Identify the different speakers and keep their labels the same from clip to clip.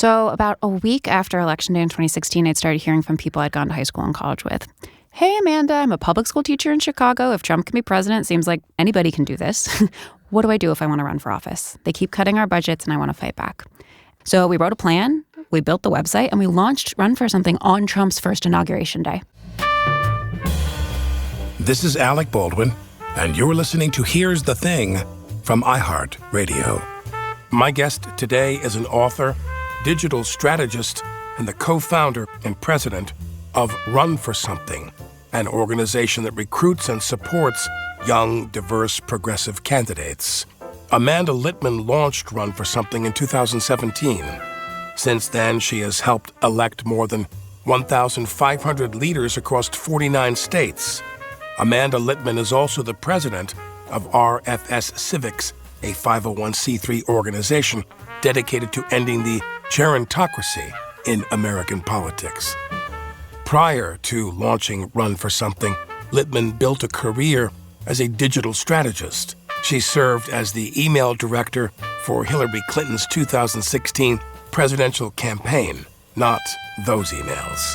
Speaker 1: So about a week after Election Day in 2016, I'd started hearing from people I'd gone to high school and college with. Hey, Amanda, I'm a public school teacher in Chicago. If Trump can be president, it seems like anybody can do this. What do I do if I want to run for office? They keep cutting our budgets and I want to fight back. So we wrote a plan, we built the website, and we launched Run for Something on Trump's first inauguration day.
Speaker 2: This is Alec Baldwin, and you're listening to Here's the Thing from iHeartRadio. My guest today is an author, digital strategist, and the co-founder and president of Run for Something, an organization that recruits and supports young, diverse, progressive candidates. Amanda Litman launched Run for Something in 2017. Since then, she has helped elect more than 1,500 leaders across 49 states. Amanda Litman is also the president of RFS Civics, a 501c3 organization dedicated to ending the gerontocracy in American politics. Prior to launching Run for Something, Litman built a career as a digital strategist. She served as the email director for Hillary Clinton's 2016 presidential campaign, not those emails.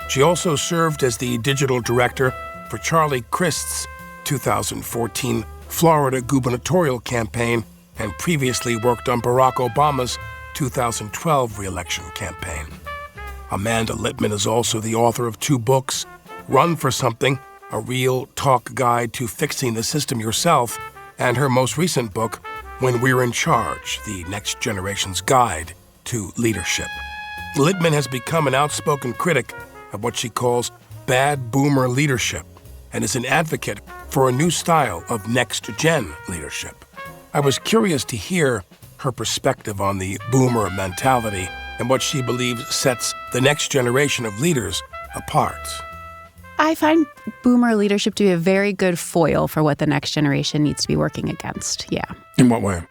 Speaker 2: She also served as the digital director for Charlie Crist's 2014 Florida gubernatorial campaign and previously worked on Barack Obama's 2012 re-election campaign. Amanda Litman is also the author of 2 books, Run for Something, a real talk guide to fixing the system yourself, and her most recent book, When We're in Charge, the Next Generation's Guide to Leadership. Litman has become an outspoken critic of what she calls bad boomer leadership and is an advocate for a new style of next-gen leadership. I was curious to hear her perspective on the boomer mentality and what she believes sets the next generation of leaders apart.
Speaker 1: I find boomer leadership to be a very good foil for what the next generation needs to be working against. Yeah.
Speaker 2: In what way?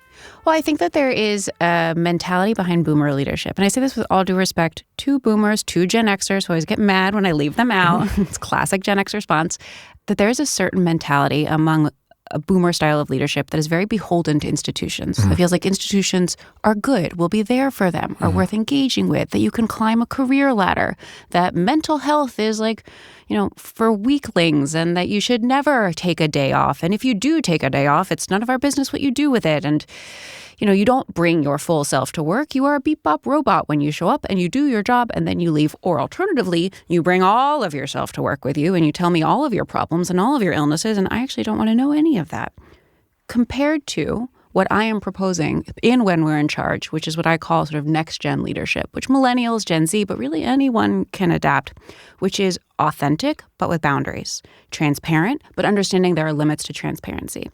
Speaker 1: Well, I think that there is a mentality behind boomer leadership. And I say this with all due respect to boomers, to Gen Xers who always get mad when I leave them out. It's classic Gen X response. That there is a certain mentality among a boomer style of leadership that is very beholden to institutions. It feels like institutions are good, will be there for them, are worth engaging with, that you can climb a career ladder, that mental health is like, for weaklings, and that you should never take a day off. And if you do take a day off, it's none of our business what you do with it. And, you don't bring your full self to work. You are a beep-bop robot when you show up and you do your job and then you leave. Or alternatively, you bring all of yourself to work with you and you tell me all of your problems and all of your illnesses, and I actually don't want to know any of that. Compared to what I am proposing in When We're in Charge, which is what I call sort of next-gen leadership, which millennials, Gen Z, but really anyone can adapt, which is authentic but with boundaries, transparent but understanding there are limits to transparency,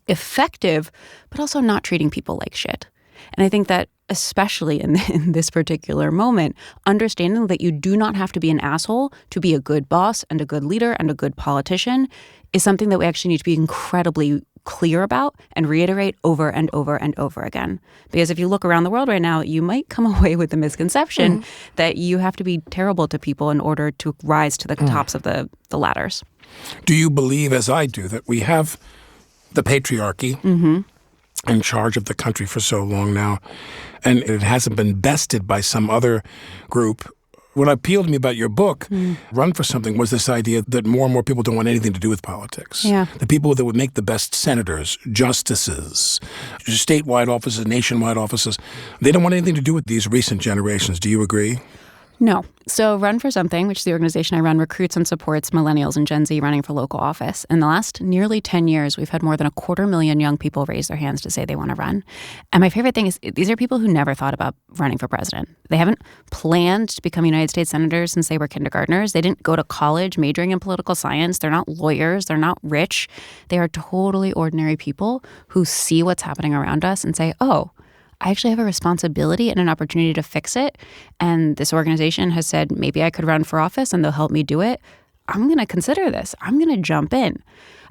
Speaker 1: effective but also not treating people like shit. And I think that especially in this particular moment, understanding that you do not have to be an asshole to be a good boss and a good leader and a good politician is something that we actually need to be incredibly clear about and reiterate over and over and over again. Because if you look around the world right now, you might come away with the misconception that you have to be terrible to people in order to rise to the tops of the ladders.
Speaker 2: Do you believe, as I do, that we have the patriarchy in charge of the country for so long now, and it hasn't been bested by some other group? What appealed to me about your book, Run for Something, was this idea that more and more people don't want anything to do with politics.
Speaker 1: Yeah.
Speaker 2: The people that would make the best senators, justices, statewide offices, nationwide offices, they don't want anything to do with these recent generations. Do you agree?
Speaker 1: No. So Run for Something, which is the organization I run, recruits and supports millennials and Gen Z running for local office. In the last nearly 10 years, we've had more than 250,000 young people raise their hands to say they want to run. And my favorite thing is these are people who never thought about running for president. They haven't planned to become United States senators since they were kindergartners. They didn't go to college majoring in political science. They're not lawyers. They're not rich. They are totally ordinary people who see what's happening around us and say, oh, I actually have a responsibility and an opportunity to fix it. And this organization has said, maybe I could run for office and they'll help me do it. I'm going to consider this. I'm going to jump in.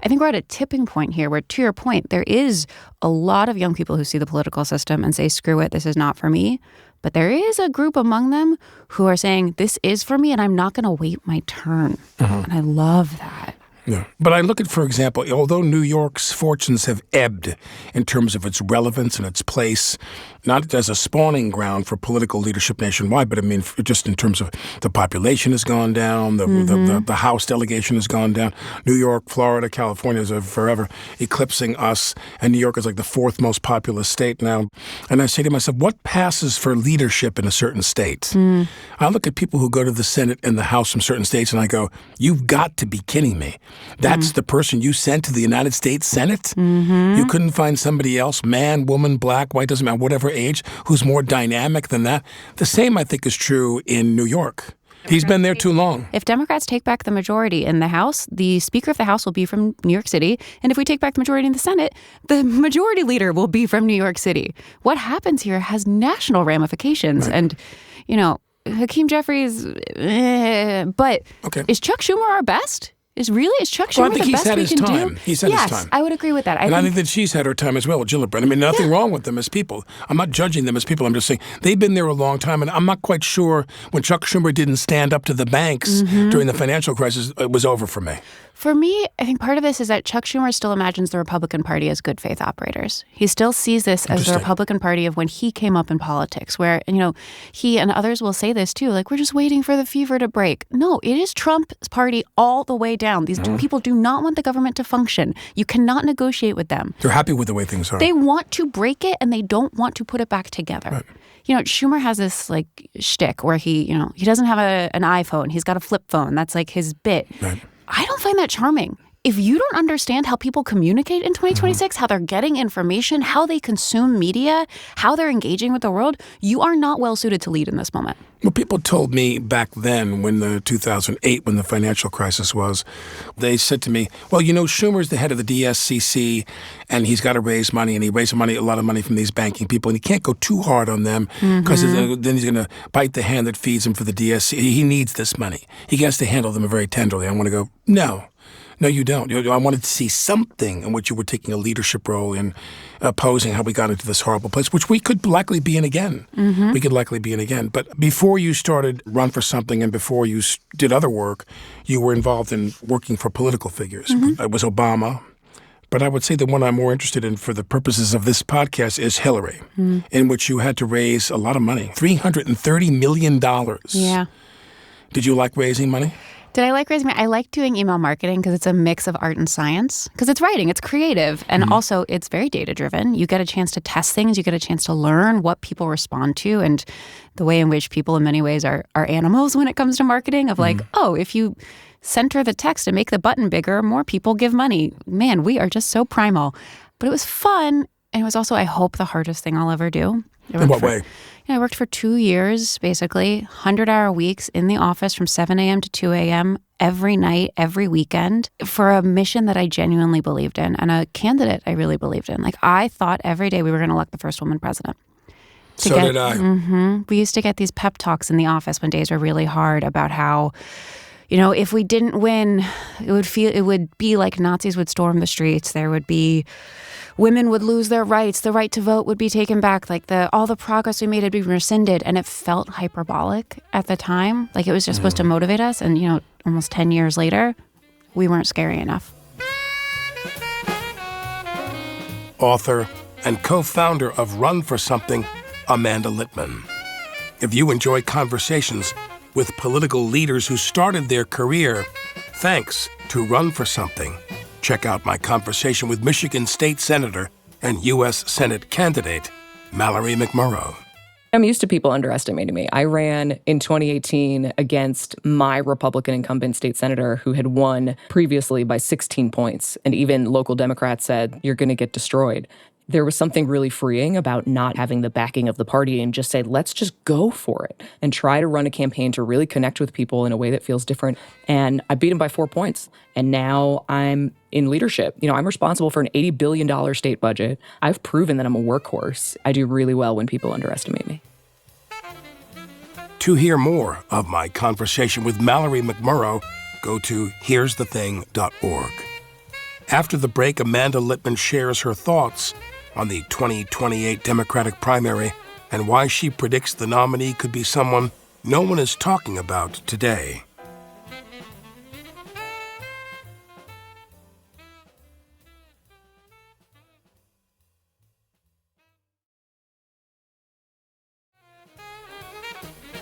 Speaker 1: I think we're at a tipping point here where, to your point, there is a lot of young people who see the political system and say, screw it, this is not for me. But there is a group among them who are saying, this is for me and I'm not going to wait my turn. And I love that.
Speaker 2: Yeah. But I look at, for example, although New York's fortunes have ebbed in terms of its relevance and its place, not as a spawning ground for political leadership nationwide, but I mean, just in terms of the population has gone down, the House delegation has gone down. New York, Florida, California is forever eclipsing us, and New York is like the fourth most populous state now. And I say to myself, what passes for leadership in a certain state? I look at people who go to the Senate and the House from certain states, and I go, you've got to be kidding me. That's the person you sent to the United States Senate? You couldn't find somebody else, man, woman, black, white, doesn't matter, whatever age, who's more dynamic than that? The same, I think, is true in New York. He's been there too long.
Speaker 1: If Democrats take back the majority in the House, the Speaker of the House will be from New York City. And if we take back the majority in the Senate, the majority leader will be from New York City. What happens here has national ramifications. Right. And, you know, Hakeem Jeffries, but is Chuck Schumer our best? Is Chuck Schumer the best we can do?
Speaker 2: He's had his time.
Speaker 1: Yes, I would agree with that.
Speaker 2: I think that she's had her time as well, Gillibrand. I mean, nothing wrong with them as people. I'm not judging them as people. I'm just saying they've been there a long time, and I'm not quite sure when Chuck Schumer didn't stand up to the banks during the financial crisis, it was over for me.
Speaker 1: For me, I think part of this is that Chuck Schumer still imagines the Republican Party as good faith operators. He still sees this as the Republican Party of when he came up in politics, where, you know, he and others will say this too, like, we're just waiting for the fever to break. No, it is Trump's party all the way down. These people do not want the government to function. You cannot negotiate with them.
Speaker 2: They're happy with the way things are.
Speaker 1: They want to break it and they don't want to put it back together. Right. You know, Schumer has this like shtick where he doesn't have an iPhone. He's got a flip phone. That's like his bit. Right. I don't find that charming. If you don't understand how people communicate in 2026, how they're getting information, how they consume media, how they're engaging with the world, you are not well suited to lead in this moment.
Speaker 2: Well, people told me back then when the 2008, when the financial crisis was, they said to me, well, you know, Schumer's the head of the DSCC and he's got to raise money, and he raises a lot of money from these banking people, and he can't go too hard on them because then he's going to bite the hand that feeds him for the DSC. He needs this money. He has to handle them very tenderly. I want to go, no, you don't. I wanted to see something in which you were taking a leadership role in opposing how we got into this horrible place, which we could likely be in again. We could likely be in again. But before you started Run for Something and before you did other work, you were involved in working for political figures. It was Obama. But I would say the one I'm more interested in for the purposes of this podcast is Hillary, in which you had to raise a lot of money, $330 million.
Speaker 1: Yeah.
Speaker 2: Did you like raising money?
Speaker 1: Did I like raising money? I like doing email marketing because it's a mix of art and science, because it's writing, it's creative, and also it's very data-driven. You get a chance to test things. You get a chance to learn what people respond to and the way in which people in many ways are animals when it comes to marketing of like, oh, if you center the text and make the button bigger, more people give money. Man, we are just so primal. But it was fun, and it was also, I hope, the hardest thing I'll ever do.
Speaker 2: In what way?
Speaker 1: I worked for 2 years, basically, 100-hour weeks in the office from 7 a.m. to 2 a.m. every night, every weekend, for a mission that I genuinely believed in and a candidate I really believed in. Like, I thought every day we were going to elect the first woman president.
Speaker 2: So did I.
Speaker 1: We used to get these pep talks in the office when days were really hard about how, you know, if we didn't win, it would be like Nazis would storm the streets. There would be women would lose their rights. The right to vote would be taken back. Like all the progress we made had been rescinded. And it felt hyperbolic at the time. Like it was just supposed to motivate us. And, you know, almost 10 years later, we weren't scary enough.
Speaker 2: Author and co-founder of Run for Something, Amanda Litman. If you enjoy conversations with political leaders who started their career thanks to Run for Something, check out my conversation with Michigan State Senator and U.S. Senate candidate Mallory McMurrow.
Speaker 3: I'm used to people underestimating me. I ran in 2018 against my Republican incumbent state senator who had won previously by 16 points. And even local Democrats said, you're going to get destroyed. There was something really freeing about not having the backing of the party and just say, let's just go for it and try to run a campaign to really connect with people in a way that feels different. And I beat him by 4 points. And now I'm in leadership. You know, I'm responsible for an $80 billion state budget. I've proven that I'm a workhorse. I do really well when people underestimate me.
Speaker 2: To hear more of my conversation with Mallory McMurrow, go to here'sthething.org. After the break, Amanda Litman shares her thoughts on the 2028 Democratic primary and why she predicts the nominee could be someone no one is talking about today.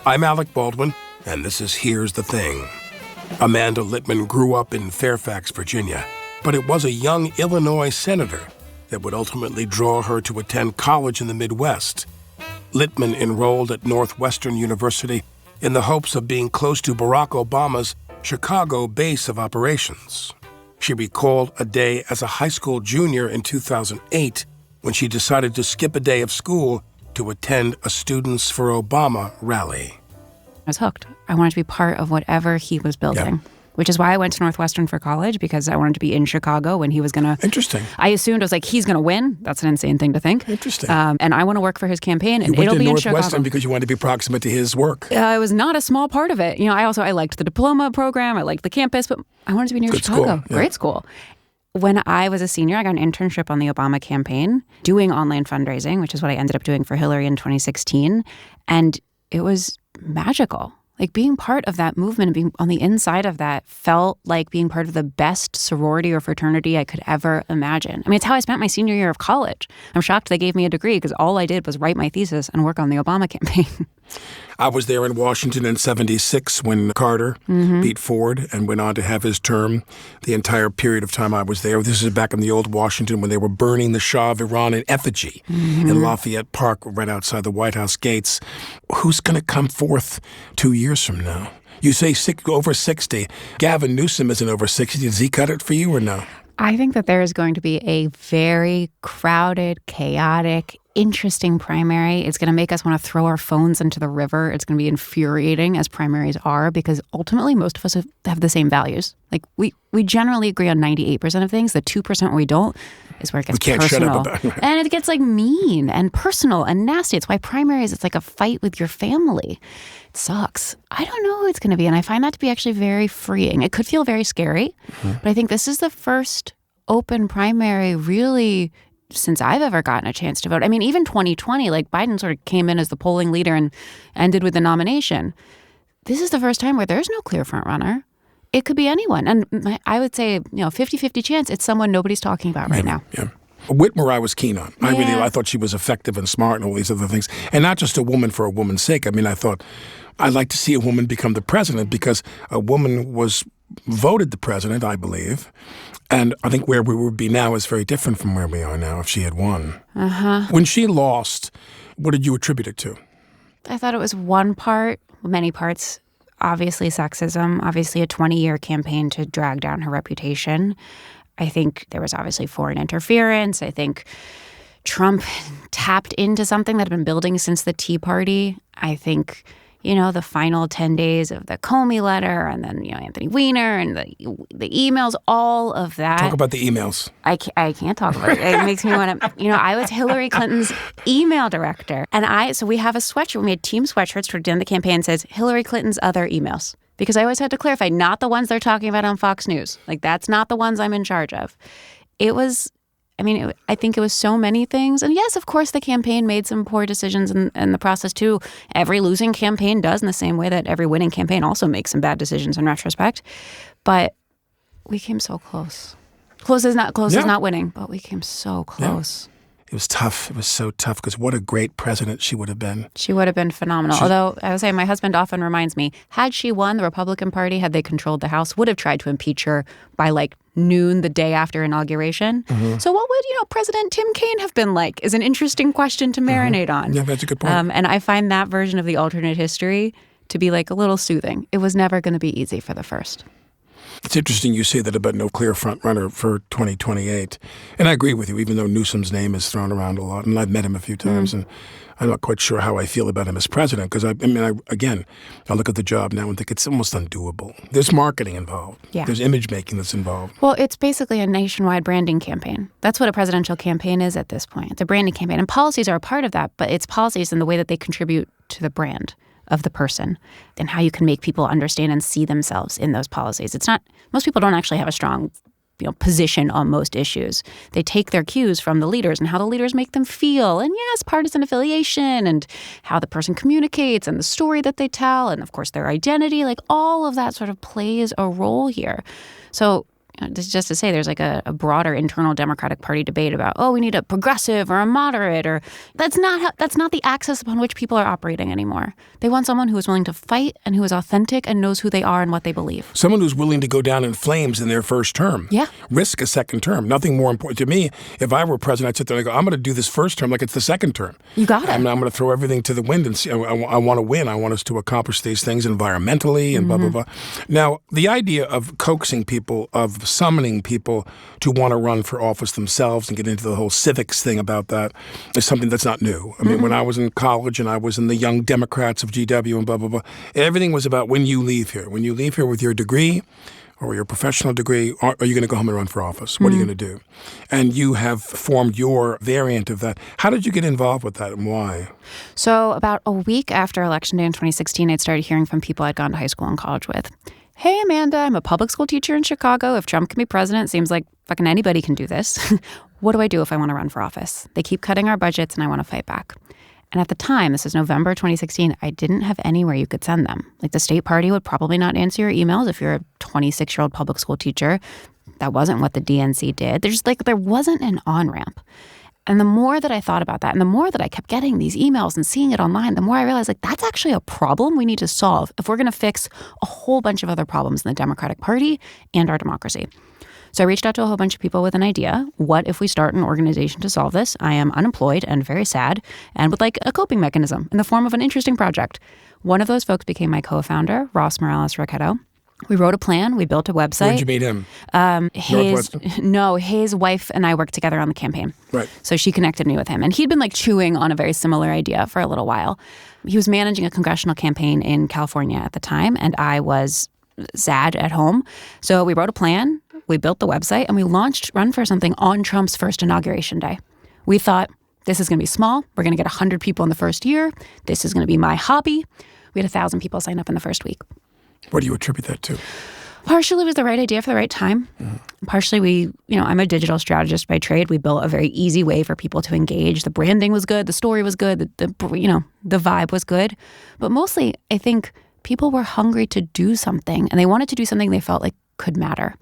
Speaker 2: I'm Alec Baldwin, and this is Here's the Thing. Amanda Litman grew up in Fairfax, Virginia, but it was a young Illinois senator that would ultimately draw her to attend college in the Midwest. Litman enrolled at Northwestern University in the hopes of being close to Barack Obama's Chicago base of operations. She recalled a day as a high school junior in 2008 when she decided to skip a day of school to attend a Students for Obama rally.
Speaker 1: I was hooked. I wanted to be part of whatever he was building, which is why I went to Northwestern for college, because I wanted to be in Chicago when he was going to...
Speaker 2: Interesting.
Speaker 1: I assumed, I was like, he's going to win. That's an insane thing to think.
Speaker 2: Interesting.
Speaker 1: And I want to work for his campaign, and it'll be in Chicago.
Speaker 2: You went to Northwestern because you wanted to be proximate to his work.
Speaker 1: It was not a small part of it. You know, I liked the diploma program. I liked the campus, but I wanted to be near Chicago.
Speaker 2: School. Yeah.
Speaker 1: Great school. When I was a senior, I got an internship on the Obama campaign doing online fundraising, which is what I ended up doing for Hillary in 2016. And it was magical. Like, being part of that movement and being on the inside of that felt like being part of the best sorority or fraternity I could ever imagine. I mean, it's how I spent my senior year of college. I'm shocked they gave me a degree because all I did was write my thesis and work on the Obama campaign.
Speaker 2: I was there in Washington in '76 when Carter beat Ford and went on to have his term the entire period of time I was there. This is back in the old Washington when they were burning the Shah of Iran in effigy in Lafayette Park right outside the White House gates. Who's going to come forth 2 years from now? You say over 60. Gavin Newsom isn't over 60. Does he cut it for you or no?
Speaker 1: I think that there is going to be a very crowded, chaotic, interesting primary. It's going to make us want to throw our phones into the river. It's going to be infuriating, as primaries are, because ultimately most of us have the same values. Like, we generally agree on 98% of things. The 2% where we don't is where it gets personal.
Speaker 2: We can't shut up about it.
Speaker 1: And it gets like mean and personal and nasty. It's why primaries, it's like a fight with your family. It sucks. I don't know who it's going to be, and I find that to be actually very freeing. It could feel very scary, but I think this is the first open primary really since I've ever gotten a chance to vote. I mean, even 2020, like, Biden sort of came in as the polling leader and ended with the nomination. This is the first time where there's no clear front runner. It could be anyone. And I would say, 50-50 chance it's someone nobody's talking about right now.
Speaker 2: Yeah. Whitmer I was keen on. I thought she was effective and smart and all these other things. And not just a woman for a woman's sake. I mean, I thought I'd like to see a woman become the president because a woman was voted the president, I believe. And I think where we would be now is very different from where we are now if she had won. When she lost, what did you attribute it to?
Speaker 1: I thought it was one part, many parts. Obviously sexism, obviously a 20-year campaign to drag down her reputation. I think there was obviously foreign interference. I think Trump tapped into something that had been building since the Tea Party. I think, the final 10 days of the Comey letter and then, Anthony Weiner and the emails, all of that.
Speaker 2: Talk about the emails.
Speaker 1: I can't talk about it. It makes me want to, I was Hillary Clinton's email director. And so we have a sweatshirt. We made team sweatshirts toward the end of the campaign that says Hillary Clinton's other emails. Because I always had to clarify, not the ones they're talking about on Fox News. Like, that's not the ones I'm in charge of. It was, I think it was so many things. And yes, of course, the campaign made some poor decisions in the process, too. Every losing campaign does, in the same way that every winning campaign also makes some bad decisions in retrospect. But we came so close. Close is not winning, but we came so close.
Speaker 2: Yeah. It was tough. It was so tough because what a great president she would have been.
Speaker 1: She would have been phenomenal. Although, I would say, my husband often reminds me, had she won, the Republican Party, had they controlled the House, would have tried to impeach her by noon the day after inauguration. So what would, President Tim Kaine have been like is an interesting question to marinate on.
Speaker 2: Yeah, that's a good point.
Speaker 1: And I find that version of the alternate history to be a little soothing. It was never going to be easy for the first.
Speaker 2: It's interesting you say that about no clear front runner for 2028. And I agree with you, even though Newsom's name is thrown around a lot. And I've met him a few times, and I'm not quite sure how I feel about him as president. Because, I look at the job now and think it's almost undoable. There's marketing involved.
Speaker 1: Yeah.
Speaker 2: There's image making that's involved.
Speaker 1: Well, it's basically a nationwide branding campaign. That's what a presidential campaign is at this point. It's a branding campaign. And policies are a part of that, but it's policies in the way that they contribute to the brand of the person and how you can make people understand and see themselves in those policies. It's not, most people don't actually have a strong position on most issues. They take their cues from the leaders and how the leaders make them feel. And yes, partisan affiliation and how the person communicates and the story that they tell and, of course, their identity. All of that sort of plays a role here. So just to say there's like a broader internal Democratic Party debate about, we need a progressive or a moderate, or that's not the axis upon which people are operating anymore. They want someone who is willing to fight and who is authentic and knows who they are and what they believe.
Speaker 2: Someone who's willing to go down in flames in their first term.
Speaker 1: Yeah.
Speaker 2: Risk a second term. Nothing more important. To me, if I were president, I'd sit there and go, I'm going to do this first term like it's the second term.
Speaker 1: You got it.
Speaker 2: I'm going to throw everything to the wind and see. I want to win. I want us to accomplish these things environmentally and blah, blah, blah. Now, the idea of coaxing people, of summoning people to want to run for office themselves and get into the whole civics thing about that is something that's not new. I mean, when I was in college and I was in the Young Democrats of GW and blah, blah, blah, everything was about when you leave here. When you leave here with your degree or your professional degree, are you going to go home and run for office? What are you going to do? And you have formed your variant of that. How did you get involved with that and why?
Speaker 1: So about a week after Election Day in 2016, I'd started hearing from people I'd gone to high school and college with. Hey, Amanda, I'm a public school teacher in Chicago. If Trump can be president, it seems like fucking anybody can do this. What do I do if I want to run for office? They keep cutting our budgets and I want to fight back. And at the time, this is November 2016, I didn't have anywhere you could send them. Like the state party would probably not answer your emails if you're a 26-year-old public school teacher. That wasn't what the DNC did. There wasn't an on-ramp. And the more that I thought about that and the more that I kept getting these emails and seeing it online, the more I realized that's actually a problem we need to solve if we're going to fix a whole bunch of other problems in the Democratic Party and our democracy. So I reached out to a whole bunch of people with an idea. What if we start an organization to solve this? I am unemployed and very sad and would like a coping mechanism in the form of an interesting project. One of those folks became my co-founder, Ross Morales-Roquetto. We wrote a plan. We built a website.
Speaker 2: Where'd you meet him?
Speaker 1: His wife and I worked together on the campaign.
Speaker 2: Right.
Speaker 1: So she connected me with him. And he'd been chewing on a very similar idea for a little while. He was managing a congressional campaign in California at the time, and I was sad at home. So we wrote a plan, we built the website, and we launched Run for Something on Trump's first inauguration day. We thought, this is going to be small. We're going to get 100 people in the first year. This is going to be my hobby. We had 1,000 people sign up in the first week.
Speaker 2: What do you attribute that to?
Speaker 1: Partially it was the right idea for the right time. Partially I'm a digital strategist by trade. We built a very easy way for people to engage. The branding was good. The story was good. The vibe was good. But mostly I think people were hungry to do something and they wanted to do something they felt like could matter.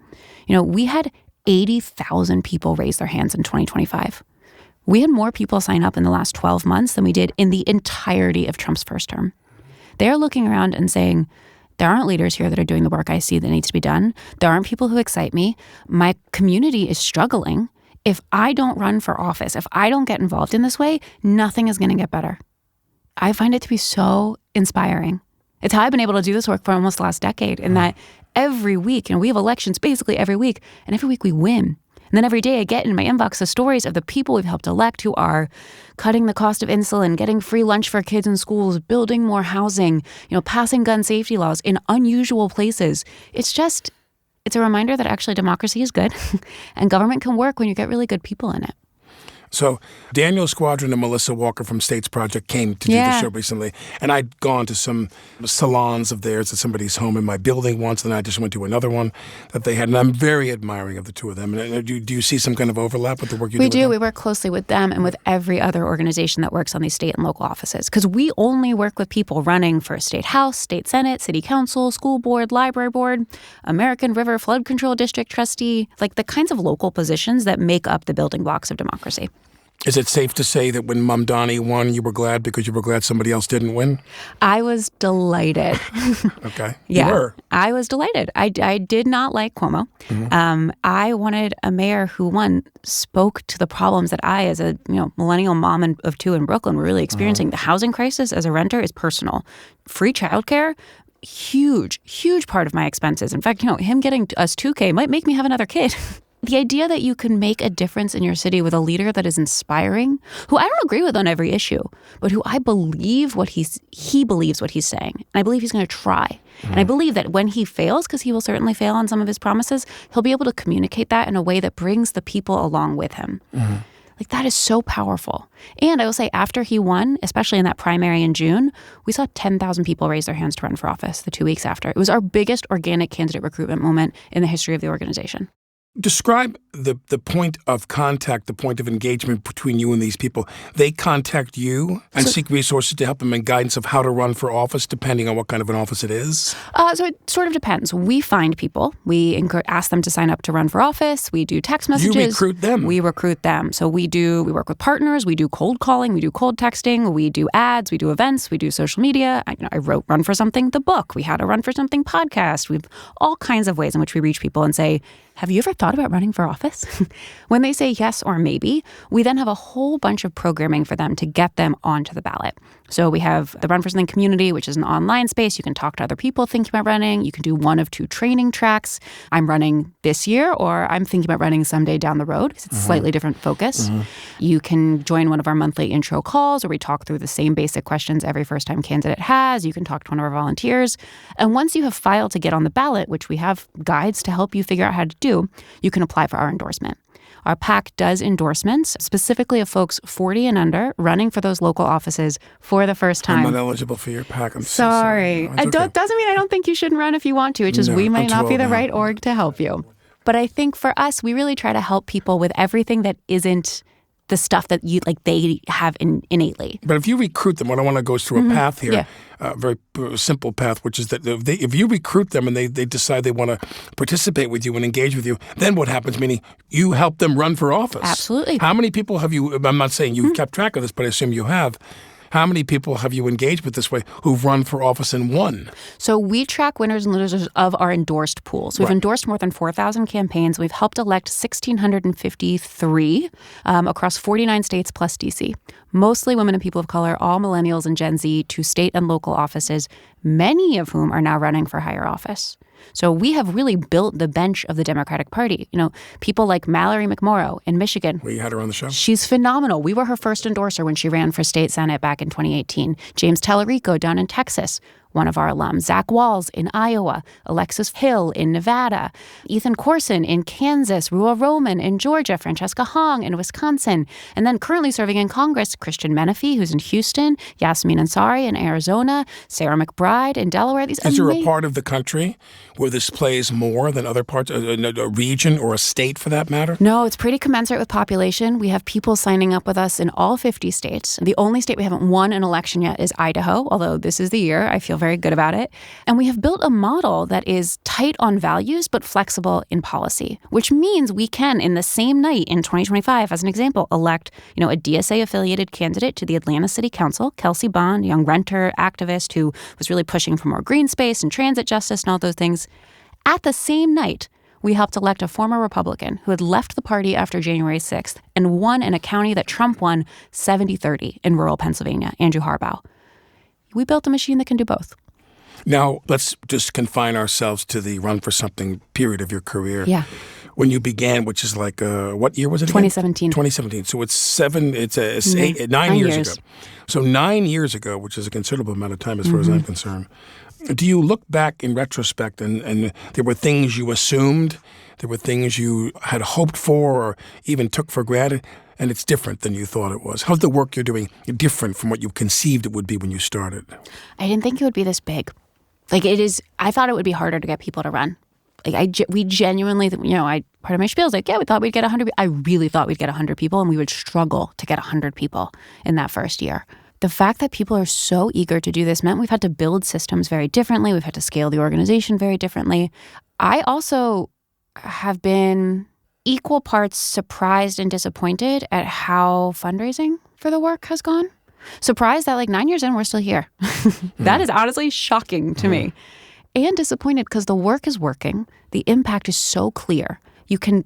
Speaker 1: We had 80,000 people raise their hands in 2025. We had more people sign up in the last 12 months than we did in the entirety of Trump's first term. They're looking around and saying, there aren't leaders here that are doing the work I see that needs to be done. There aren't people who excite me. My community is struggling. If I don't run for office, if I don't get involved in this way, nothing is going to get better. I find it to be so inspiring. It's how I've been able to do this work for almost the last decade, in that every week, we have elections basically every week, and every week we win. And then every day I get in my inbox the stories of the people we've helped elect who are cutting the cost of insulin, getting free lunch for kids in schools, building more housing, passing gun safety laws in unusual places. It's a reminder that actually democracy is good and government can work when you get really good people in it.
Speaker 2: So Daniel Squadron and Melissa Walker from States Project came to do the show recently. And I'd gone to some salons of theirs at somebody's home in my building once, and I just went to another one that they had. And I'm very admiring of the two of them. And do you see some kind of overlap with the work you do?
Speaker 1: We do. We work closely with them and with every other organization that works on these state and local offices. Because we only work with people running for state house, state senate, city council, school board, library board, American River Flood Control District trustee, like the kinds of local positions that make up the building blocks of democracy.
Speaker 2: Is it safe to say that when Mom Donnie won, you were glad because you were glad somebody else didn't win?
Speaker 1: I was delighted.
Speaker 2: Okay.
Speaker 1: Yeah,
Speaker 2: you were.
Speaker 1: I was delighted. I did not like Cuomo. I wanted a mayor who, one, spoke to the problems that I, as a millennial mom of two in Brooklyn, were really experiencing. The housing crisis as a renter is personal. Free childcare, huge part of my expenses. In fact, him getting us $2,000 might make me have another kid. The idea that you can make a difference in your city with a leader that is inspiring, who I don't agree with on every issue, but who I believe he believes what he's saying. And I believe he's going to try. And I believe that when he fails, because he will certainly fail on some of his promises, he'll be able to communicate that in a way that brings the people along with him. Like, that is so powerful. And I will say, after he won, especially in that primary in June, we saw 10,000 people raise their hands to run for office the 2 weeks after. It was our biggest organic candidate recruitment moment in the history of the organization.
Speaker 2: Describe the point of contact, the point of engagement between you and these people. They contact you and seek resources to help them and guidance of how to run for office, depending on what kind of an office it is?
Speaker 1: So it sort of depends. We find people. We ask them to sign up to run for office. We do text messages.
Speaker 2: You recruit them.
Speaker 1: We recruit them. So we work with partners. We do cold calling. We do cold texting. We do ads. We do events. We do social media. I wrote Run for Something, the book. We had a Run for Something podcast. We've all kinds of ways in which we reach people and say, have you ever thought about running for office? When they say yes or maybe, we then have a whole bunch of programming for them to get them onto the ballot. So we have the Run for Something community, which is an online space. You can talk to other people thinking about running. You can do one of two training tracks. I'm running this year, or I'm thinking about running someday down the road, because it's a slightly different focus. You can join one of our monthly intro calls where we talk through the same basic questions every first-time candidate has. You can talk to one of our volunteers. And once you have filed to get on the ballot, which we have guides to help you figure out how to do, you can apply for our endorsement. Our PAC does endorsements, specifically of folks 40 and under, running for those local offices for the first time.
Speaker 2: I'm not eligible for your PAC. I'm
Speaker 1: sorry.
Speaker 2: So sorry. No,
Speaker 1: it doesn't mean I don't think you shouldn't run if you want to. It's just we might not be the right org to help you. But I think for us, we really try to help people with everything that isn't the stuff that they have innately.
Speaker 2: But if you recruit them, what I want to go through a path here, a very simple path, which is that if you recruit them and they decide they want to participate with you and engage with you, then what happens? Meaning you help them run for office.
Speaker 1: Absolutely.
Speaker 2: How many people have you? I'm not saying you've kept track of this, but I assume you have. How many people have you engaged with this way who've run for office and won?
Speaker 1: So we track winners and losers of our endorsed pools. We've endorsed more than 4,000 campaigns. We've helped elect 1,653 across 49 states plus D.C. Mostly women and people of color, all millennials and Gen Z, to state and local offices, many of whom are now running for higher office. So we have really built the bench of the Democratic Party. People like Mallory McMorrow in Michigan.
Speaker 2: We had her on the show.
Speaker 1: She's phenomenal. We were her first endorser when she ran for state senate back in 2018. James Tallarico down in Texas, one of our alums. Zach Walls in Iowa. Alexis Hill in Nevada. Ethan Corson in Kansas. Ruah Roman in Georgia. Francesca Hong in Wisconsin. And then currently serving in Congress, Christian Menefee, who's in Houston. Yasmin Ansari in Arizona. Sarah McBride in Delaware.
Speaker 2: Is there a part of the country where this plays more than other parts, a region or a state for that matter?
Speaker 1: No, it's pretty commensurate with population. We have people signing up with us in all 50 states. The only state we haven't won an election yet is Idaho, although this is the year. I feel very good about it. And we have built a model that is tight on values but flexible in policy, which means we can, in the same night in 2025, as an example, elect a DSA-affiliated candidate to the Atlanta City Council, Kelsey Bond, a young renter activist who was really pushing for more green space and transit justice and all those things. At the same night, we helped elect a former Republican who had left the party after January 6th and won in a county that Trump won 70-30 in rural Pennsylvania, Andrew Harbaugh. We built a machine that can do both.
Speaker 2: Now, let's just confine ourselves to the Run for Something period of your career.
Speaker 1: Yeah.
Speaker 2: When you began, which is like, what year was it again? 2017. 2017. So it's 9 years ago. So 9 years ago, which is a considerable amount of time as far as I'm concerned. Do you look back in retrospect and there were things you assumed, there were things you had hoped for or even took for granted, and it's different than you thought it was? How's the work you're doing different from what you conceived it would be when you started?
Speaker 1: I didn't think it would be this big. It is. I thought it would be harder to get people to run. We genuinely, part of my spiel is we thought we'd get 100. I really thought we'd get 100 people, and we would struggle to get 100 people in that first year. The fact that people are so eager to do this meant we've had to build systems very differently. We've had to scale the organization very differently. I also have been equal parts surprised and disappointed at how fundraising for the work has gone. Surprised that 9 years in, we're still here. That is honestly shocking to me. And disappointed because the work is working. The impact is so clear. You can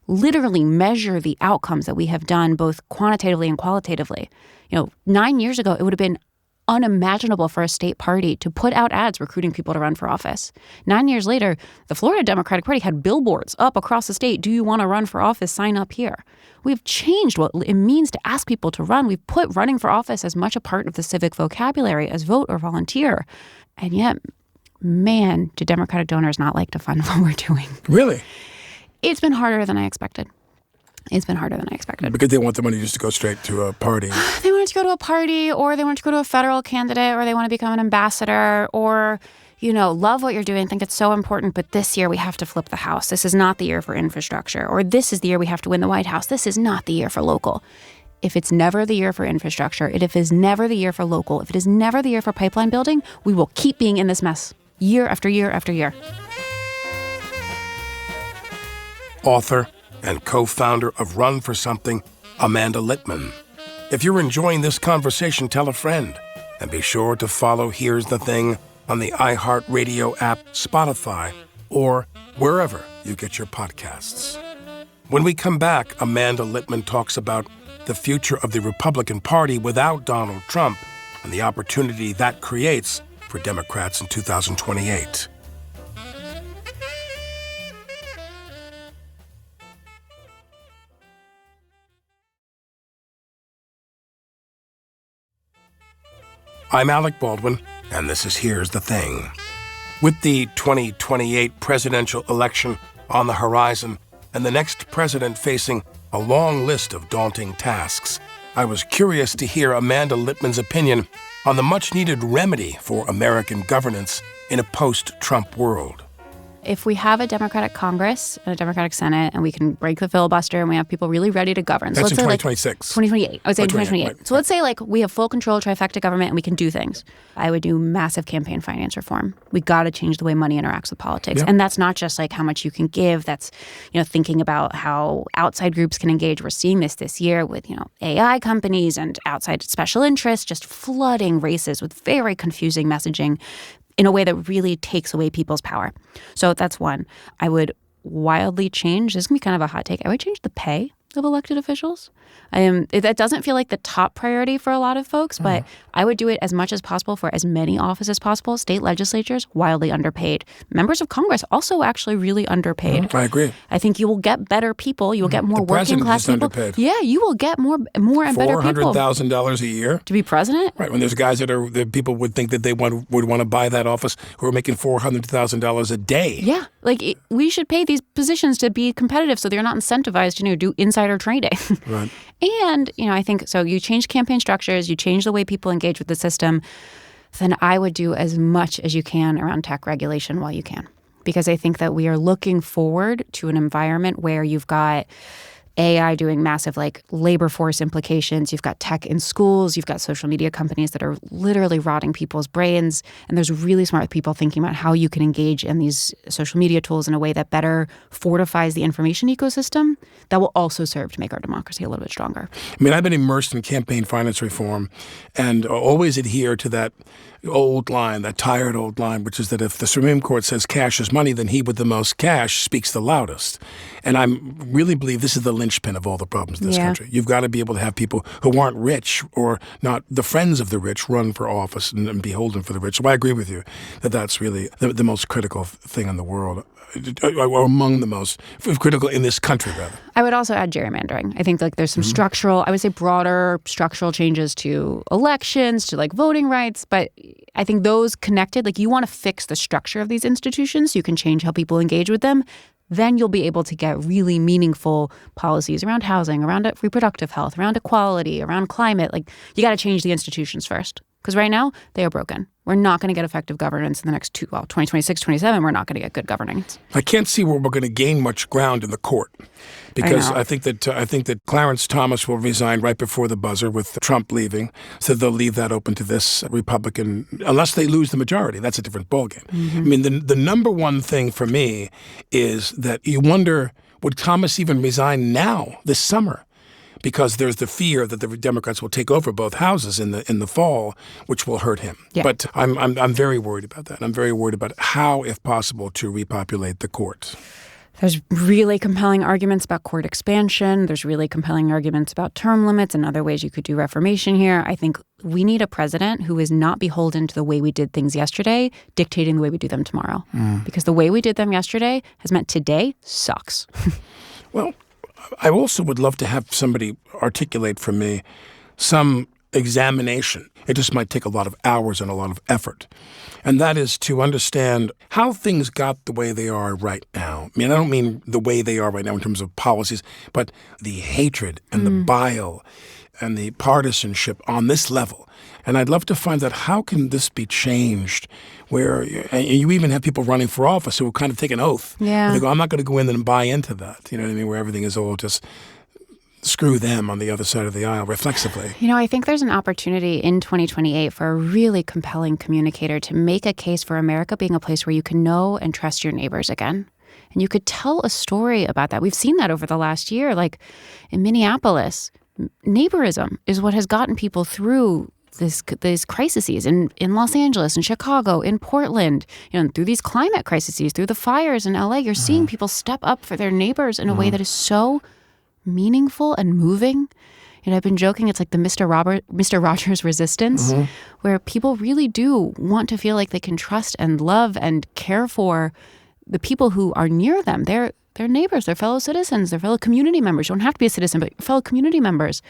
Speaker 1: literally measure the outcomes that we have done both quantitatively and qualitatively. 9 years ago, it would have been unimaginable for a state party to put out ads recruiting people to run for office. 9 years later, the Florida Democratic Party had billboards up across the state. Do you want to run for office? Sign up here. We've changed what it means to ask people to run. We've put running for office as much a part of the civic vocabulary as vote or volunteer. And yet, man, do Democratic donors not like to fund what we're doing.
Speaker 2: Really?
Speaker 1: It's been harder than I expected. Because
Speaker 2: they want the money just to go straight to a party.
Speaker 1: They want it to go to a party, or they want to go to a federal candidate, or they want to become an ambassador, or, love what you're doing, think it's so important, but this year we have to flip the House. This is not the year for infrastructure. Or this is the year we have to win the White House. This is not the year for local. If it's never the year for infrastructure, if it is never the year for local, if it is never the year for pipeline building, we will keep being in this mess year after year after year.
Speaker 2: Author and co-founder of Run for Something, Amanda Litman. If you're enjoying this conversation, tell a friend. And be sure to follow Here's the Thing on the iHeartRadio app, Spotify, or wherever you get your podcasts. When we come back, Amanda Litman talks about the future of the Republican Party without Donald Trump and the opportunity that creates for Democrats in 2028. I'm Alec Baldwin, and this is Here's the Thing. With the 2028 presidential election on the horizon and the next president facing a long list of daunting tasks, I was curious to hear Amanda Litman's opinion on the much-needed remedy for American governance in a post-Trump world.
Speaker 1: If we have a Democratic Congress and a Democratic Senate and we can break the filibuster and we have people really ready to govern.
Speaker 2: That's in 2026.
Speaker 1: 2028. I would say 2028.
Speaker 2: Right.
Speaker 1: So let's say we have full control, trifecta government, and we can do things. I would do massive campaign finance reform. We got to change the way money interacts with politics.
Speaker 2: Yeah.
Speaker 1: And that's not just how much you can give. That's, thinking about how outside groups can engage. We're seeing this year with, AI companies and outside special interests just flooding races with very confusing messaging in a way that really takes away people's power. So that's one. I would wildly change. This is going to be kind of a hot take. I would change the pay of elected officials. That doesn't feel like the top priority for a lot of folks, but I would do it as much as possible for as many offices as possible. State legislatures, wildly underpaid. Members of Congress, also actually really underpaid.
Speaker 2: I agree.
Speaker 1: I think you will get better people. You will get more working class people.
Speaker 2: Underpaid.
Speaker 1: Yeah, you will get more and better people.
Speaker 2: $400,000 a year
Speaker 1: to be president?
Speaker 2: Right. When there's guys that people would think that they would want to buy that office who are making $400,000 a day.
Speaker 1: Yeah. We should pay these positions to be competitive so they're not incentivized to do insider trading.
Speaker 2: Right.
Speaker 1: And, I think so you change campaign structures, you change the way people engage with the system, then I would do as much as you can around tech regulation while you can. Because I think that we are looking forward to an environment where you've got AI doing massive labor force implications. You've got tech in schools. You've got social media companies that are literally rotting people's brains. And there's really smart people thinking about how you can engage in these social media tools in a way that better fortifies the information ecosystem that will also serve to make our democracy a little bit stronger.
Speaker 2: I've been immersed in campaign finance reform and always adhere to that old line, that tired old line, which is that if the Supreme Court says cash is money, then he with the most cash speaks the loudest. And I really believe this is the linchpin of all the problems in this country. You've got to be able to have people who aren't rich or not the friends of the rich run for office and beholden for the rich. So I agree with you that that's really the most critical thing in the world, or among the most critical in this country, rather.
Speaker 1: I would also add gerrymandering. I think there's some structural, I would say broader structural changes to elections, to voting rights, but I think those connected, you want to fix the structure of these institutions so you can change how people engage with them. Then you'll be able to get really meaningful policies around housing, around reproductive health, around equality, around climate. You got to change the institutions first. Because right now, they are broken. We're not going to get effective governance in the next 2026, 27. We're not going to get good governance.
Speaker 2: I can't see where we're going to gain much ground in the court, because I think that Clarence Thomas will resign right before the buzzer with Trump leaving, so they'll leave that open to this Republican, unless they lose the majority. That's a different ballgame. The number one thing for me is that you wonder, would Thomas even resign now, this summer? Because there's the fear that the Democrats will take over both houses in the fall, which will hurt him. Yeah. But I'm very worried about that. I'm very worried about how, if possible, to repopulate the court.
Speaker 1: There's really compelling arguments about court expansion. There's really compelling arguments about term limits and other ways you could do reformation here. I think we need a president who is not beholden to the way we did things yesterday, dictating the way we do them tomorrow. Because the way we did them yesterday has meant today sucks.
Speaker 2: Well, I also would love to have somebody articulate for me some examination. It just might take a lot of hours and a lot of effort. And that is to understand how things got the way they are right now. I don't mean the way they are right now in terms of policies, but the hatred and the bile and the partisanship on this level. And I'd love to find out, how can this be changed where you even have people running for office who will kind of take an oath.
Speaker 1: Yeah.
Speaker 2: They go, I'm not going to go in and buy into that. You know what I mean? Where everything is all just screw them on the other side of the aisle reflexively.
Speaker 1: I think there's an opportunity in 2028 for a really compelling communicator to make a case for America being a place where you can know and trust your neighbors again. And you could tell a story about that. We've seen that over the last year. Like in Minneapolis, neighborism is what has gotten people through these crises in Los Angeles, in Chicago, in Portland, and through these climate crises, through the fires in LA. You're seeing people step up for their neighbors in a way that is so meaningful and moving. I've been joking, it's like the Mr. Rogers resistance, where people really do want to feel like they can trust and love and care for the people who are near them. They're neighbors, they're fellow citizens, they're fellow community members. You don't have to be a citizen, but fellow community members.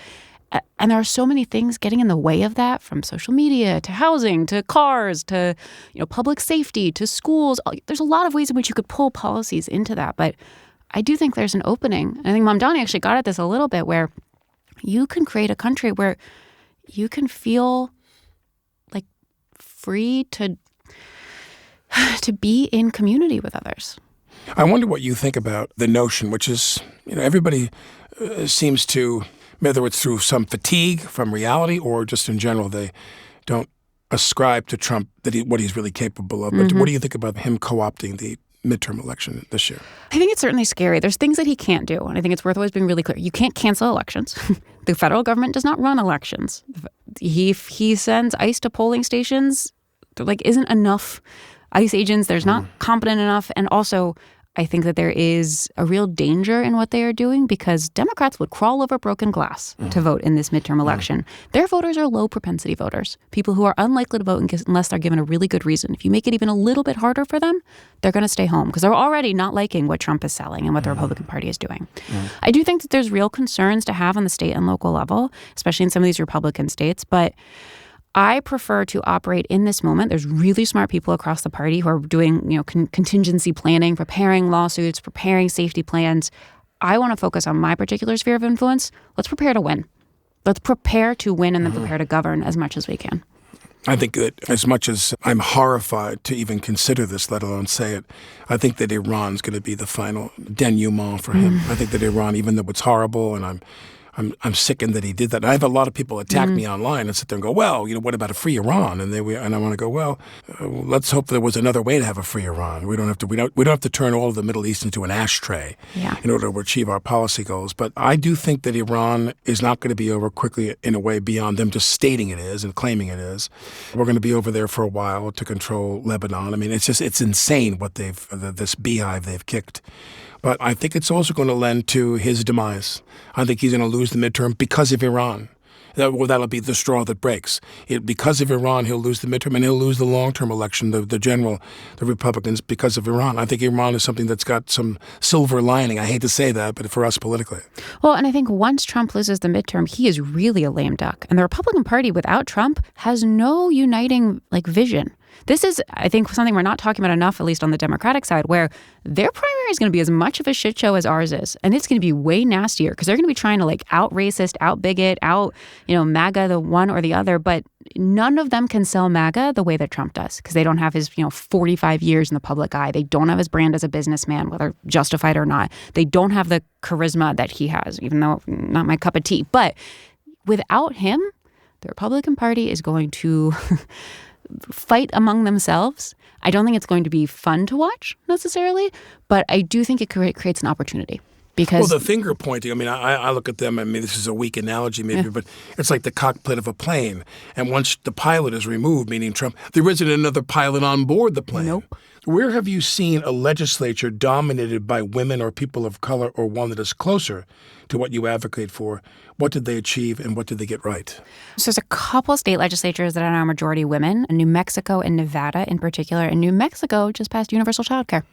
Speaker 1: And there are so many things getting in the way of that, from social media to housing to cars to public safety to schools. There's a lot of ways in which you could pull policies into that. But I do think there's an opening. I think Mamdani actually got at this a little bit, where you can create a country where you can feel like free to be in community with others.
Speaker 2: I wonder what you think about the notion, which is, everybody seems to, whether it's through some fatigue from reality or just in general, they don't ascribe to Trump what he's really capable of. But what do you think about him co-opting the midterm election this year?
Speaker 1: I think it's certainly scary. There's things that he can't do, and I think it's worth always being really clear. You can't cancel elections. The federal government does not run elections. He sends ICE to polling stations. There isn't enough ICE agents. There's not competent enough. And also, I think that there is a real danger in what they are doing, because Democrats would crawl over broken glass to vote in this midterm election. Their voters are low propensity voters, people who are unlikely to vote unless they're given a really good reason. If you make it even a little bit harder for them, they're going to stay home because they're already not liking what Trump is selling and what the Republican Party is doing. I do think that there's real concerns to have on the state and local level, especially in some of these Republican states. But I prefer to operate in this moment. There's really smart people across the party who are doing, contingency planning, preparing lawsuits, preparing safety plans. I want to focus on my particular sphere of influence. Let's prepare to win. Let's prepare to win and then prepare to govern as much as we can.
Speaker 2: I think that as much as I'm horrified to even consider this, let alone say it, I think that Iran's going to be the final denouement for him. I think that Iran, even though it's horrible, and I'm sickened that he did that. And I have a lot of people attack me online and sit there and go, well, what about a free Iran? And I want to go, well, let's hope there was another way to have a free Iran. We don't have to turn all of the Middle East into an ashtray in order to achieve our policy goals. But I do think that Iran is not going to be over quickly in a way beyond them just stating it is and claiming it is. We're going to be over there for a while to control Lebanon. I mean, it's insane what this beehive they've kicked. But I think it's also going to lend to his demise. I think he's going to lose the midterm because of Iran. That'll be the straw that breaks. Because of Iran, he'll lose the midterm, and he'll lose the long-term election, the Republicans, because of Iran. I think Iran is something that's got some silver lining. I hate to say that, but for us politically.
Speaker 1: Well, and I think once Trump loses the midterm, he is really a lame duck. And the Republican Party without Trump has no uniting vision. This is, I think, something we're not talking about enough, at least on the Democratic side, where their primary is going to be as much of a shit show as ours is. And it's going to be way nastier because they're going to be trying to out racist, out bigot, out, MAGA, the one or the other. But none of them can sell MAGA the way that Trump does because they don't have his, 45 years in the public eye. They don't have his brand as a businessman, whether justified or not. They don't have the charisma that he has, even though not my cup of tea. But without him, the Republican Party is going to fight among themselves. I don't think it's going to be fun to watch necessarily, but I do think it creates an opportunity. Because
Speaker 2: the finger pointing, I mean, I look at them, this is a weak analogy maybe, but it's like the cockpit of a plane. And once the pilot is removed, meaning Trump, there isn't another pilot on board the plane.
Speaker 1: Nope.
Speaker 2: Where have you seen a legislature dominated by women or people of color or one that is closer to what you advocate for? What did they achieve and what did they get right?
Speaker 1: So there's a couple state legislatures that are now majority women, New Mexico and Nevada in particular. And New Mexico just passed universal child care.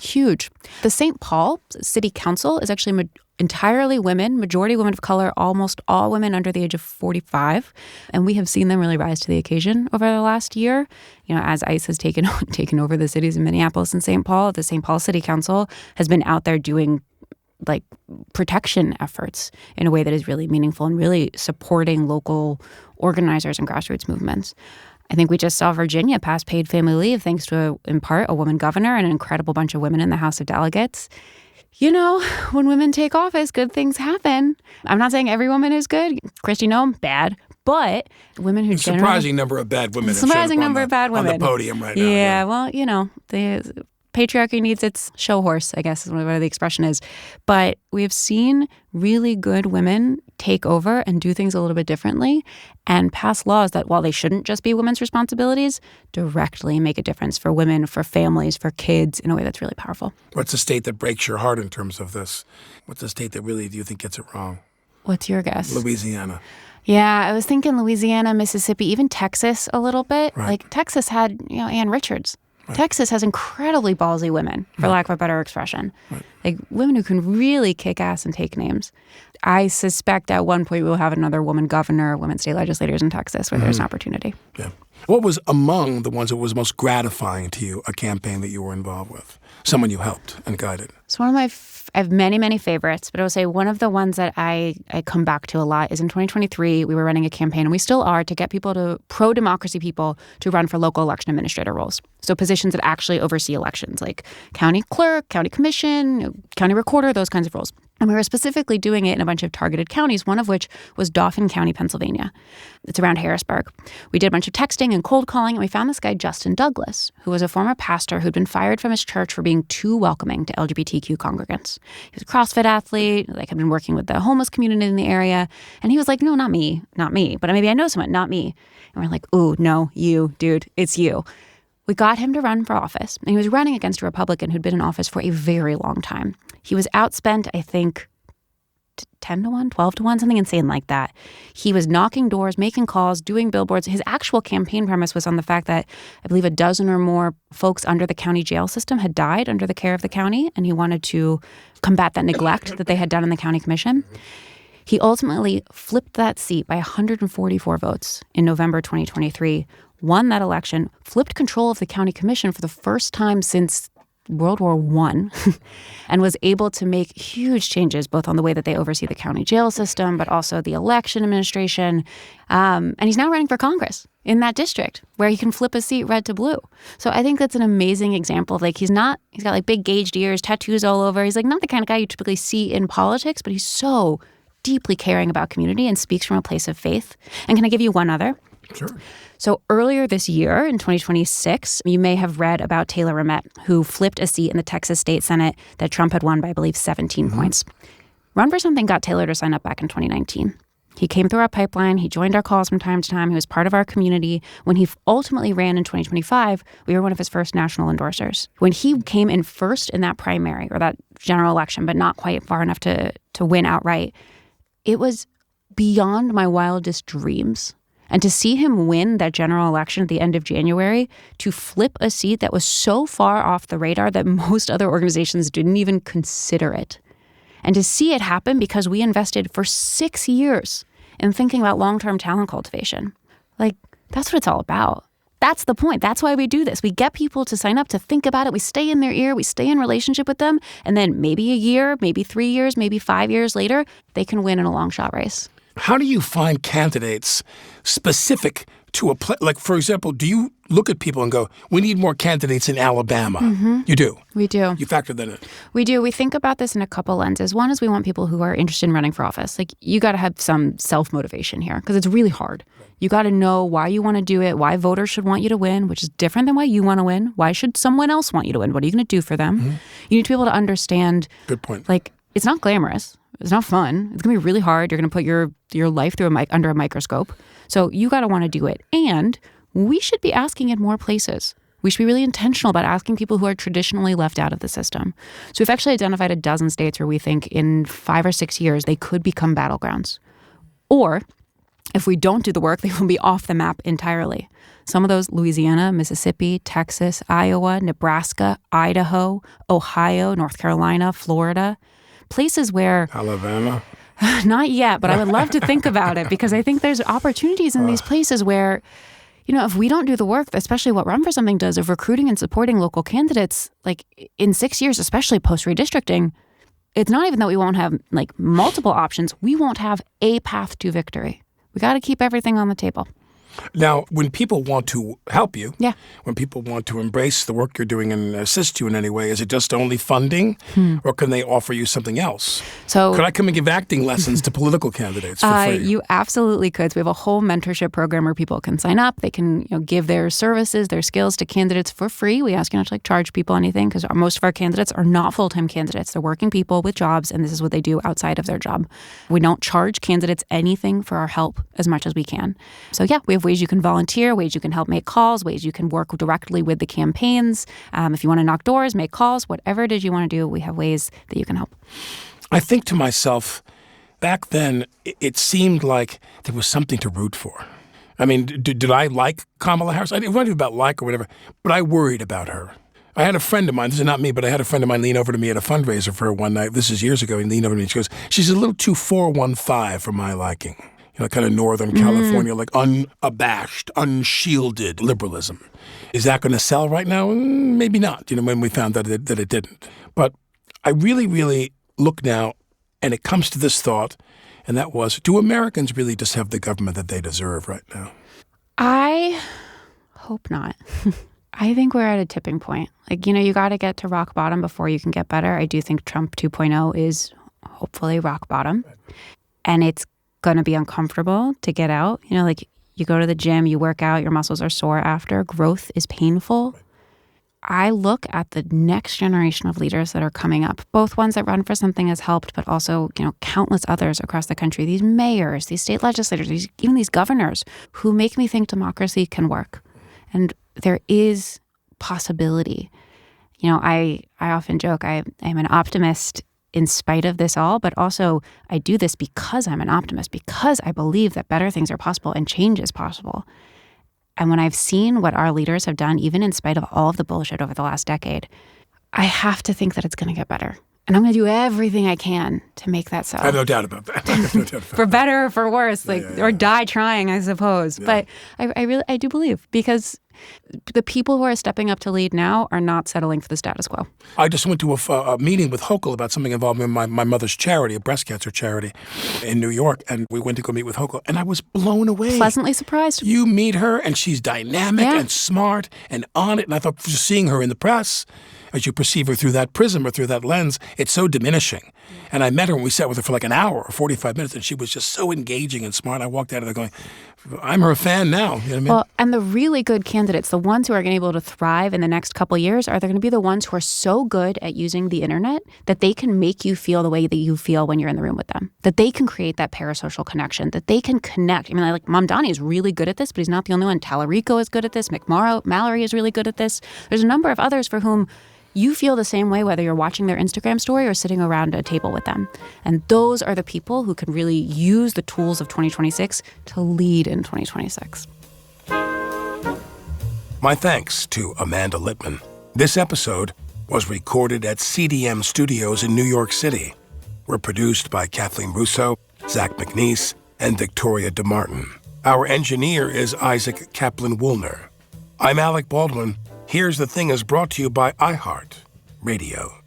Speaker 1: Huge. The St. Paul City Council is actually entirely women, majority women of color, almost all women under the age of 45. And we have seen them really rise to the occasion over the last year. As ICE has taken over the cities of Minneapolis and St. Paul, the St. Paul City Council has been out there doing like protection efforts in a way that is really meaningful and really supporting local organizers and grassroots movements. I think we just saw Virginia pass paid family leave thanks to, in part, a woman governor and an incredible bunch of women in the House of Delegates. You know, when women take office, good things happen. I'm not saying every woman is good. Christy Noem, bad. But women who generally...
Speaker 2: Surprising number of bad women.
Speaker 1: Surprising number of bad women.
Speaker 2: On the podium right now.
Speaker 1: Yeah, well, you know, the patriarchy needs its show horse, I guess is whatever the expression is. But we have seen really good women take over and do things a little bit differently and pass laws that, while they shouldn't just be women's responsibilities, directly make a difference for women, for families, for kids in a way that's really powerful.
Speaker 2: What's the state that breaks your heart in terms of this? What's the state that really, do you think, gets it wrong?
Speaker 1: What's your guess?
Speaker 2: Louisiana.
Speaker 1: Yeah, I was thinking Louisiana, Mississippi, even Texas a little bit.
Speaker 2: Right.
Speaker 1: Like Texas had, Ann Richards. Right. Texas has incredibly ballsy women, for lack of a better expression. Right. Like women who can really kick ass and take names. I suspect at one point we'll have another woman governor, women state legislators in Texas where there's an opportunity.
Speaker 2: Yeah. What was among the ones that was most gratifying to you, a campaign that you were involved with? Someone you helped and guided?
Speaker 1: So one of my I have many, many favorites, but I would say one of the ones that I come back to a lot is in 2023, we were running a campaign, and we still are, to get people pro-democracy people to run for local election administrator roles. So positions that actually oversee elections, like county clerk, county commission, county recorder, those kinds of roles. And we were specifically doing it in a bunch of targeted counties, one of which was Dauphin County, Pennsylvania. It's around Harrisburg. We did a bunch of texting and cold calling, and we found this guy, Justin Douglas, who was a former pastor who'd been fired from his church for being too welcoming to LGBTQ congregants. He was a CrossFit athlete, had been working with the homeless community in the area. And he was like, no, not me, but maybe I know someone, not me. And we're like, ooh, no, you, dude, it's you. We got him to run for office, and he was running against a Republican who'd been in office for a very long time. He was outspent, I think, 10 to 1, 12 to 1, something insane like that. He was knocking doors, making calls, doing billboards. His actual campaign premise was on the fact that I believe a dozen or more folks under the county jail system had died under the care of the county, and he wanted to combat that neglect that they had done in the county commission. He ultimately flipped that seat by 144 votes in November 2023, won that election, flipped control of the county commission for the first time since World War I, and was able to make huge changes both on the way that they oversee the county jail system, but also the election administration. And he's now running for Congress in that district where he can flip a seat red to blue. So I think that's an amazing example of he's got big gauged ears, tattoos all over. He's not the kind of guy you typically see in politics, but he's so deeply caring about community and speaks from a place of faith. And can I give you one other?
Speaker 2: Sure.
Speaker 1: So earlier this year, in 2026, you may have read about Taylor Ramett, who flipped a seat in the Texas State Senate that Trump had won by, I believe, 17 points. Run for Something got Taylor to sign up back in 2019. He came through our pipeline. He joined our calls from time to time. He was part of our community. When he ultimately ran in 2025, we were one of his first national endorsers. When he came in first in that primary, or that general election, but not quite far enough to win outright, it was beyond my wildest dreams. And to see him win that general election at the end of January, to flip a seat that was so far off the radar that most other organizations didn't even consider it. And to see it happen because we invested for 6 years in thinking about long-term talent cultivation. That's what it's all about. That's the point. That's why we do this. We get people to sign up, to think about it. We stay in their ear. We stay in relationship with them. And then maybe a year, maybe 3 years, maybe 5 years later, they can win in a long shot race.
Speaker 2: How do you find candidates specific to a place? Like, for example, do you look at people and go, we need more candidates in Alabama? Mm-hmm. You do? We do. You factor that in?
Speaker 1: We do. We think about this in a couple lenses. One is we want people who are interested in running for office. You got to have some self-motivation here because it's really hard. You got to know why you want to do it, why voters should want you to win, which is different than why you want to win. Why should someone else want you to win? What are you going to do for them? Mm-hmm. You need to be able to understand.
Speaker 2: Good point.
Speaker 1: It's not glamorous. It's not fun. It's going to be really hard. You're going to put your life through under a microscope. So you got to want to do it. And we should be asking in more places. We should be really intentional about asking people who are traditionally left out of the system. So we've actually identified a dozen states where we think in 5 or 6 years they could become battlegrounds. Or if we don't do the work, they will be off the map entirely. Some of those: Louisiana, Mississippi, Texas, Iowa, Nebraska, Idaho, Ohio, North Carolina, Florida. Places where...
Speaker 2: Alabama?
Speaker 1: Not yet, but I would love to think about it because I think there's opportunities in these places where, if we don't do the work, especially what Run for Something does of recruiting and supporting local candidates, in 6 years, especially post-redistricting, it's not even that we won't have like multiple options. We won't have a path to victory. We got to keep everything on the table.
Speaker 2: Now, when people want to help you,
Speaker 1: Yeah.
Speaker 2: when people want to embrace the work you're doing and assist you in any way, is it just only funding, or can they offer you something else?
Speaker 1: So
Speaker 2: Could I come and give acting lessons to political candidates for free?
Speaker 1: You absolutely could. So we have a whole mentorship program where people can sign up. They can give their services, their skills to candidates for free. We ask you not to charge people anything because most of our candidates are not full-time candidates. They're working people with jobs, and this is what they do outside of their job. We don't charge candidates anything for our help as much as we can. So yeah, we have ways you can volunteer, ways you can help make calls, ways you can work directly with the campaigns. If you want to knock doors, make calls, whatever it is you want to do, we have ways that you can help.
Speaker 2: I think to myself, back then, it seemed like there was something to root for. I mean, did I like Kamala Harris? I didn't want to about like or whatever, but I worried about her. I had a friend of mine, this is not me, but I had a friend of mine lean over to me at a fundraiser for her one night. This is years ago. He leaned over to me and she goes, she's a little too 415 for my liking. Kind of Northern California, like unabashed, unshielded liberalism. Is that going to sell right now? Maybe not, when we found that it didn't. But I really, really look now, and it comes to this thought, and that was, do Americans really just have the government that they deserve right now?
Speaker 1: I hope not. I think we're at a tipping point. You got to get to rock bottom before you can get better. I do think Trump 2.0 is hopefully rock bottom. And it's going to be uncomfortable to get out. You go to the gym, you work out, your muscles are sore after. Growth is painful. I look at the next generation of leaders that are coming up, both ones that run for something has helped, but also, countless others across the country, these mayors, these state legislators, even these governors who make me think democracy can work. And there is possibility. I often joke, I'm an optimist in spite of this all, but also I do this because I'm an optimist, because I believe that better things are possible and change is possible. And when I've seen what our leaders have done, even in spite of all of the bullshit over the last decade, I have to think that it's going to get better. And I'm going to do everything I can to make that so.
Speaker 2: I have no doubt about that.
Speaker 1: For better or for worse, or die trying, I suppose. Yeah. But I do believe, because the people who are stepping up to lead now are not settling for the status quo.
Speaker 2: I just went to a meeting with Hochul about something involving my mother's charity, a breast cancer charity in New York, and we went to go meet with Hochul, and I was blown away.
Speaker 1: Pleasantly surprised.
Speaker 2: You meet her, and she's dynamic and smart and on it, and I thought just seeing her in the press, as you perceive her through that prism or through that lens, it's so diminishing. And I met her and we sat with her for like an hour or 45 minutes, and she was just so engaging and smart. I walked out of there going, I'm her fan now. You know what I mean?
Speaker 1: Well, and the really good candidates, the ones who are going to be able to thrive in the next couple of years, are they're going to be the ones who are so good at using the internet that they can make you feel the way that you feel when you're in the room with them, that they can create that parasocial connection, that they can connect. I mean, like Mamdani is really good at this, but he's not the only one. Tallarico is good at this. Mallory is really good at this. There's a number of others for whom you feel the same way whether you're watching their Instagram story or sitting around a table with them. And those are the people who can really use the tools of 2026 to lead in 2026.
Speaker 2: My thanks to Amanda Litman. This episode was recorded at CDM Studios in New York City. We're produced by Kathleen Russo, Zach McNeese, and Victoria DeMartin. Our engineer is Isaac Kaplan-Woolner. I'm Alec Baldwin. Here's the Thing is brought to you by iHeartRadio.